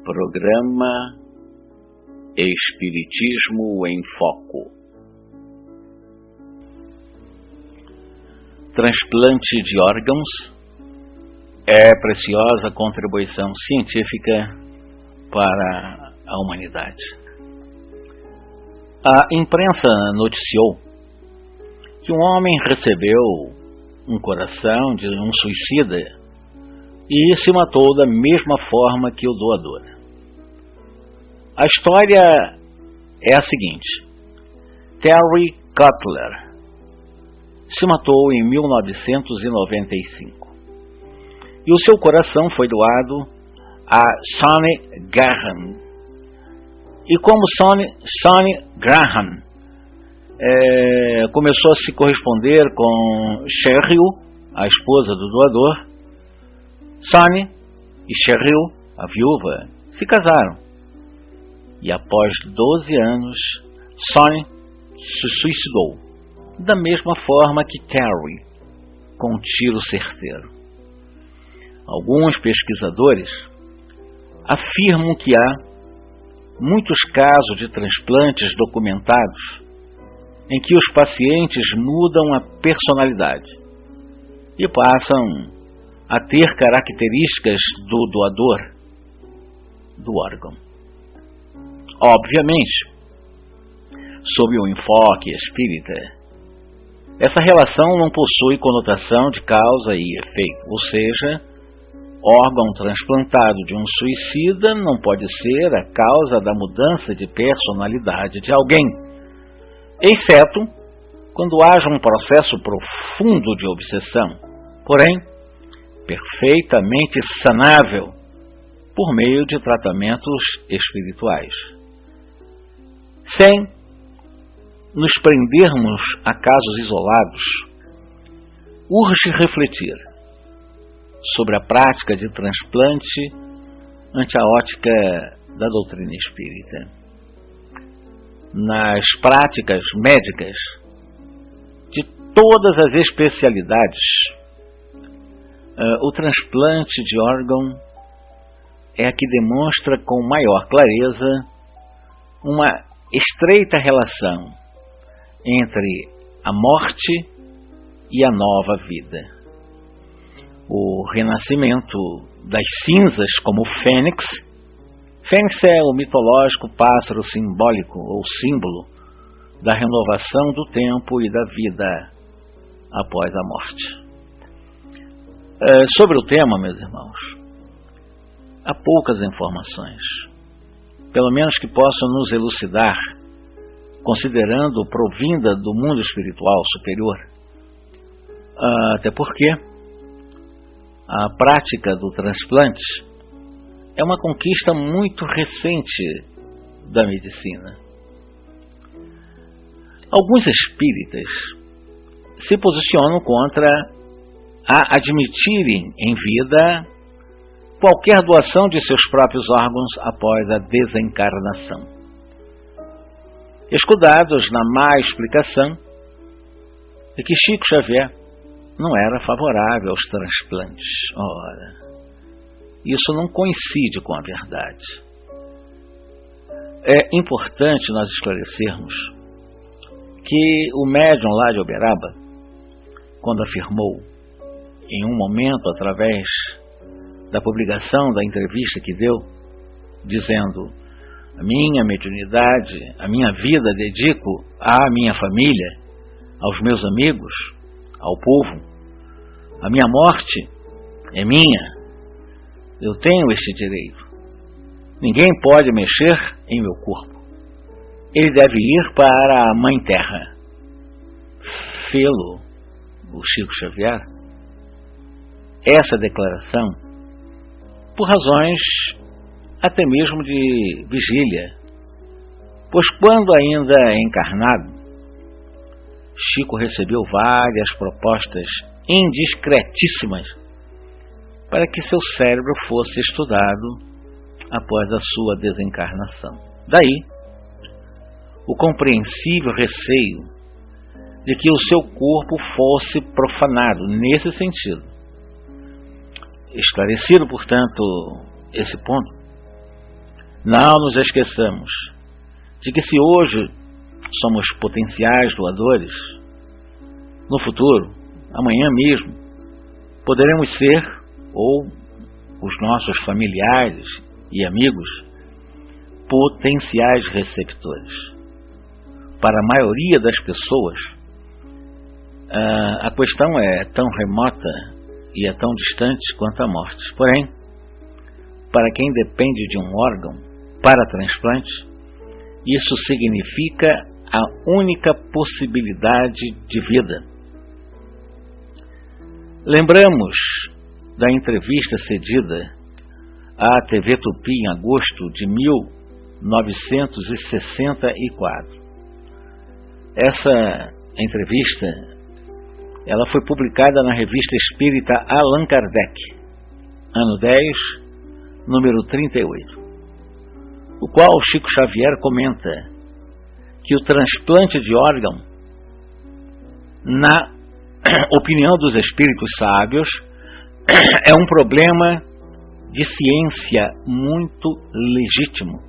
Programa Espiritismo em Foco. Transplante de órgãos é preciosa contribuição científica para a humanidade. A imprensa noticiou que um homem recebeu um coração de um suicida e se matou da mesma forma que o doador. A história é a seguinte: Terry Cutler se matou em 1995 e o seu coração foi doado a Sonny Graham. E como Sonny Graham começou a se corresponder com Cheryl, a esposa do doador, Sonny e Cheryl, a viúva, se casaram. E após 12 anos, Sonny se suicidou, da mesma forma que Terry, com um tiro certeiro. Alguns pesquisadores afirmam que há muitos casos de transplantes documentados em que os pacientes mudam a personalidade e passam a ter características do doador do órgão. Obviamente, sob o enfoque espírita, essa relação não possui conotação de causa e efeito, ou seja, órgão transplantado de um suicida não pode ser a causa da mudança de personalidade de alguém, exceto quando haja um processo profundo de obsessão, porém perfeitamente sanável por meio de tratamentos espirituais. Sem nos prendermos a casos isolados, urge refletir sobre a prática de transplante ante a ótica da doutrina espírita. Nas práticas médicas de todas as especialidades, o transplante de órgão é a que demonstra com maior clareza uma estreita relação entre a morte e a nova vida. O renascimento das cinzas como o fênix. Fênix é o mitológico pássaro simbólico ou símbolo da renovação do tempo e da vida após a morte. Sobre o tema, meus irmãos, há poucas informações, pelo menos que possam nos elucidar, considerando provinda do mundo espiritual superior, até porque a prática do transplante é uma conquista muito recente da medicina. Alguns espíritas se posicionam contra a admitirem em vida qualquer doação de seus próprios órgãos após a desencarnação, escudados na má explicação de que Chico Xavier não era favorável aos transplantes. Ora, isso não coincide com a verdade. É importante nós esclarecermos que o médium lá de Uberaba, quando afirmou, em um momento, através da publicação da entrevista que deu, dizendo: a minha mediunidade, a minha vida dedico à minha família, aos meus amigos, ao povo, a minha morte é minha, eu tenho este direito, ninguém pode mexer em meu corpo, ele deve ir para a Mãe Terra. Fê-lo, o Chico Xavier, essa declaração, por razões até mesmo de vigília, pois quando ainda encarnado, Chico recebeu várias propostas indiscretíssimas para que seu cérebro fosse estudado após a sua desencarnação. Daí, o compreensível receio de que o seu corpo fosse profanado nesse sentido. Esclarecido, portanto, esse ponto, Não nos esqueçamos de que se hoje somos potenciais doadores, no futuro, amanhã mesmo, poderemos ser, ou os nossos familiares e amigos, potenciais receptores. Para a maioria das pessoas, a questão é tão remota e é tão distante quanto a morte. Porém, para quem depende de um órgão para transplante, isso significa a única possibilidade de vida. Lembramos da entrevista cedida à TV Tupi em agosto de 1964. Essa entrevista ela foi publicada na revista espírita Allan Kardec, ano 10, número 38, o qual Chico Xavier comenta que o transplante de órgão, na opinião dos espíritos sábios, é um problema de ciência muito legítimo,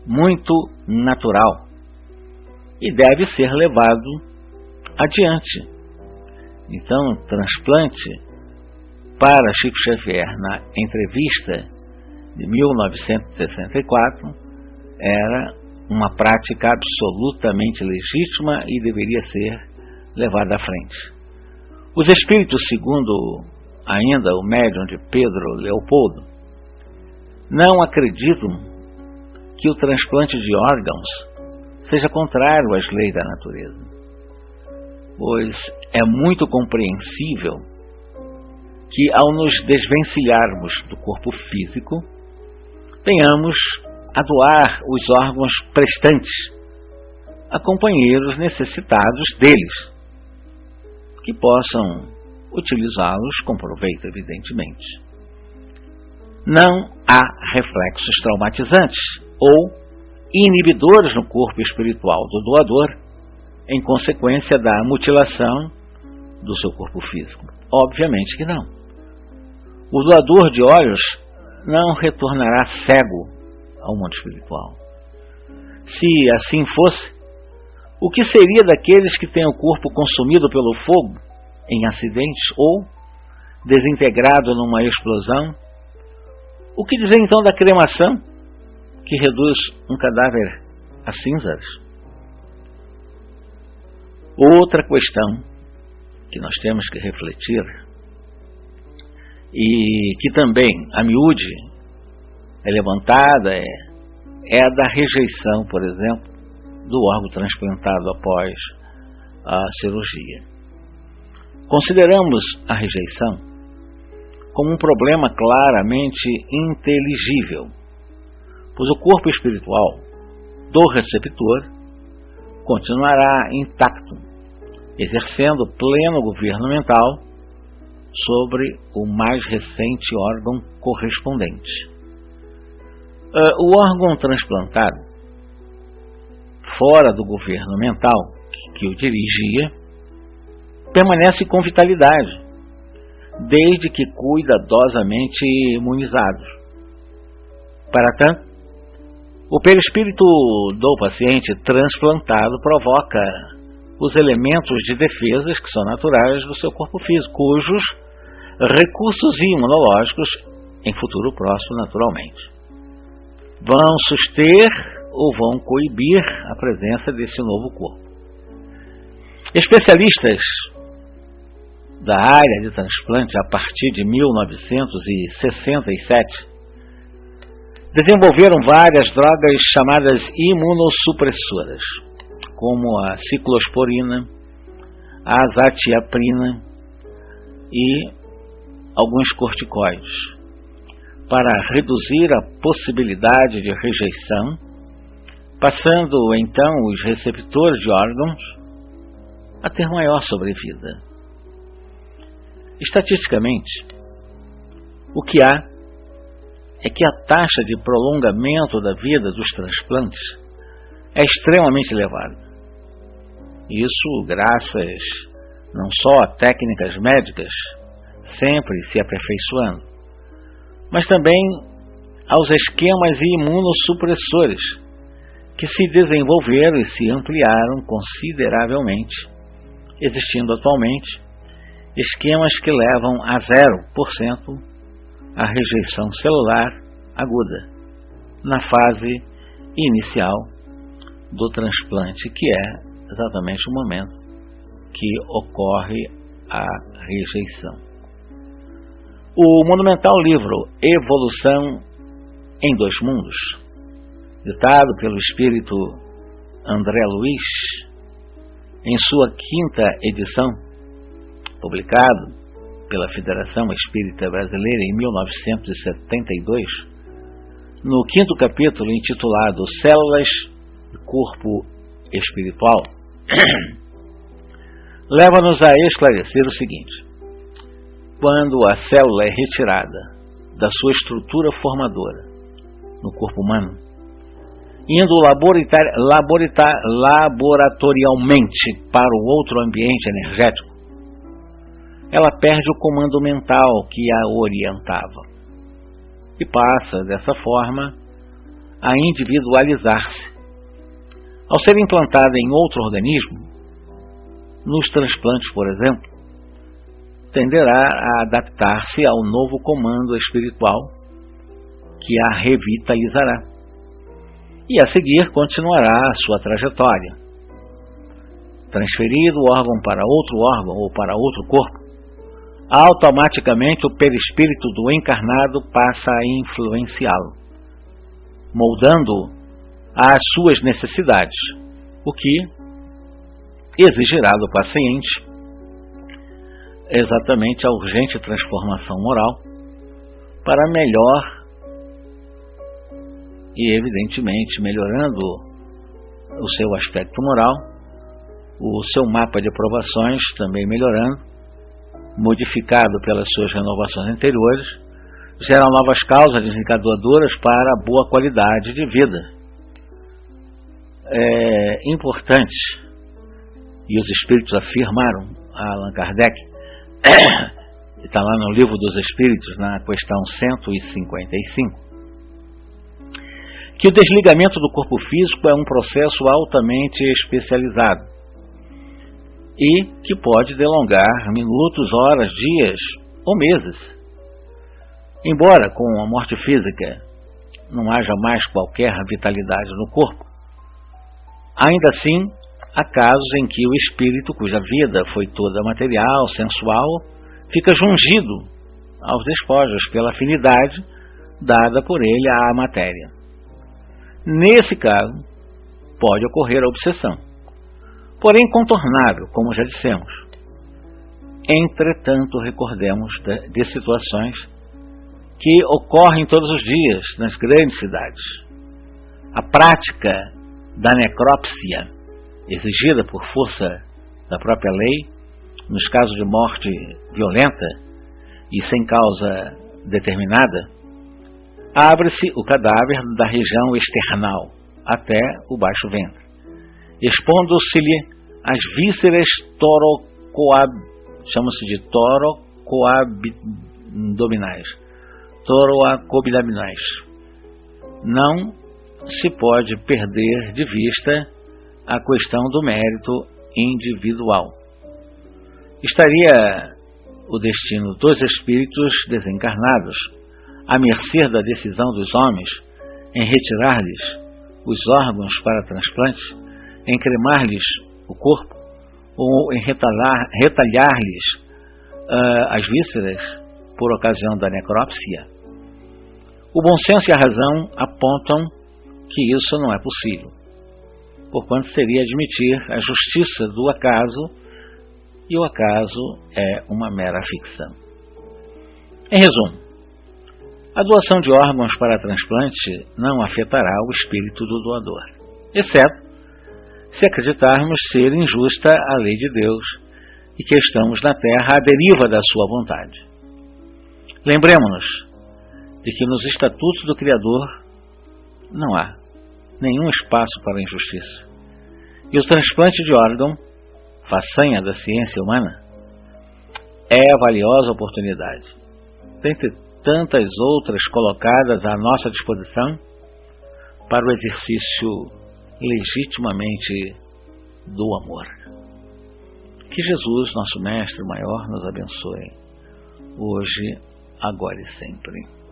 muito natural, e deve ser levado adiante. Então, transplante, para Chico Xavier, na entrevista de 1964, era uma prática absolutamente legítima e deveria ser levada à frente. Os espíritos, segundo ainda o médium de Pedro Leopoldo, não acreditam que o transplante de órgãos seja contrário às leis da natureza, pois é muito compreensível que, ao nos desvencilharmos do corpo físico, venhamos a doar os órgãos prestantes a companheiros necessitados deles, que possam utilizá-los com proveito, evidentemente. Não há reflexos traumatizantes ou inibidores no corpo espiritual do doador em consequência da mutilação do seu corpo físico. Obviamente que não. O doador de olhos não retornará cego ao mundo espiritual. Se assim fosse, o que seria daqueles que têm o corpo consumido pelo fogo em acidentes ou desintegrado numa explosão? O que dizer então da cremação, que reduz um cadáver a cinzas? Outra questão que nós temos que refletir, e que também a miúde é levantada, é a da rejeição, por exemplo, do órgão transplantado após a cirurgia. Consideramos a rejeição como um problema claramente inteligível, pois o corpo espiritual do receptor continuará intacto, exercendo pleno governo mental sobre o mais recente órgão correspondente. O órgão transplantado, fora do governo mental que o dirigia, permanece com vitalidade, desde que cuidadosamente imunizado. Para tanto, o perispírito do paciente transplantado provoca os elementos de defesas que são naturais do seu corpo físico, cujos recursos imunológicos, em futuro próximo, naturalmente, vão suster ou vão coibir a presença desse novo corpo. Especialistas da área de transplante, a partir de 1967, desenvolveram várias drogas chamadas imunossupressoras, como a ciclosporina, a azatiaprina e alguns corticoides, para reduzir a possibilidade de rejeição, passando então os receptores de órgãos a ter maior sobrevida. Estatisticamente, o que há é que a taxa de prolongamento da vida dos transplantes é extremamente elevada. Isso graças não só a técnicas médicas sempre se aperfeiçoando, mas também aos esquemas imunossupressores, que se desenvolveram e se ampliaram consideravelmente, existindo atualmente esquemas que levam a 0% a rejeição celular aguda, na fase inicial do transplante, que é exatamente o momento que ocorre a rejeição. O monumental livro Evolução em Dois Mundos, ditado pelo espírito André Luiz, em sua 5ª edição, publicado pela Federação Espírita Brasileira em 1972, no 5º capítulo intitulado Células e Corpo Espiritual, leva-nos a esclarecer o seguinte: quando a célula é retirada da sua estrutura formadora no corpo humano, indo laboratorialmente para o outro ambiente energético, ela perde o comando mental que a orientava e passa, dessa forma, a individualizar-se. Ao ser implantada em outro organismo, nos transplantes, por exemplo, tenderá a adaptar-se ao novo comando espiritual que a revitalizará, e a seguir continuará a sua trajetória. Transferido o órgão para outro órgão ou para outro corpo, automaticamente o perispírito do encarnado passa a influenciá-lo, moldando-o às suas necessidades, o que exigirá do paciente exatamente a urgente transformação moral para melhor e, evidentemente, melhorando o seu aspecto moral, o seu mapa de provações também melhorando, modificado pelas suas renovações anteriores, geram novas causas desencadeadoras para a boa qualidade de vida. É importante, e os espíritos afirmaram a Allan Kardec, está lá no Livro dos Espíritos, na questão 155, que o desligamento do corpo físico é um processo altamente especializado e que pode delongar minutos, horas, dias ou meses. Embora com a morte física não haja mais qualquer vitalidade no corpo, ainda assim há casos em que o espírito, cuja vida foi toda material, sensual, fica jungido aos despojos pela afinidade dada por ele à matéria. Nesse caso, pode ocorrer a obsessão, porém contornável, como já dissemos. Entretanto, recordemos de situações que ocorrem todos os dias nas grandes cidades. A prática da necrópsia, exigida por força da própria lei, nos casos de morte violenta e sem causa determinada, abre-se o cadáver da região external até o baixo ventre, expondo-se-lhe as vísceras toroacoabdominais. Não se pode perder de vista a questão do mérito individual. Estaria o destino dos espíritos desencarnados à mercê da decisão dos homens em retirar-lhes os órgãos para transplante, em cremar-lhes o corpo ou em retalhar-lhes as vísceras por ocasião da necrópsia? O bom senso e a razão apontam que isso não é possível, porquanto seria admitir a justiça do acaso, e o acaso é uma mera ficção. Em resumo, a doação de órgãos para transplante não afetará o espírito do doador, exceto se acreditarmos ser injusta a lei de Deus e que estamos na Terra à deriva da sua vontade. Lembremos-nos de que nos estatutos do Criador não há nenhum espaço para a injustiça. E o transplante de órgão, façanha da ciência humana, é a valiosa oportunidade, dentre tantas outras colocadas à nossa disposição para o exercício legitimamente do amor. Que Jesus, nosso Mestre maior, nos abençoe, hoje, agora e sempre.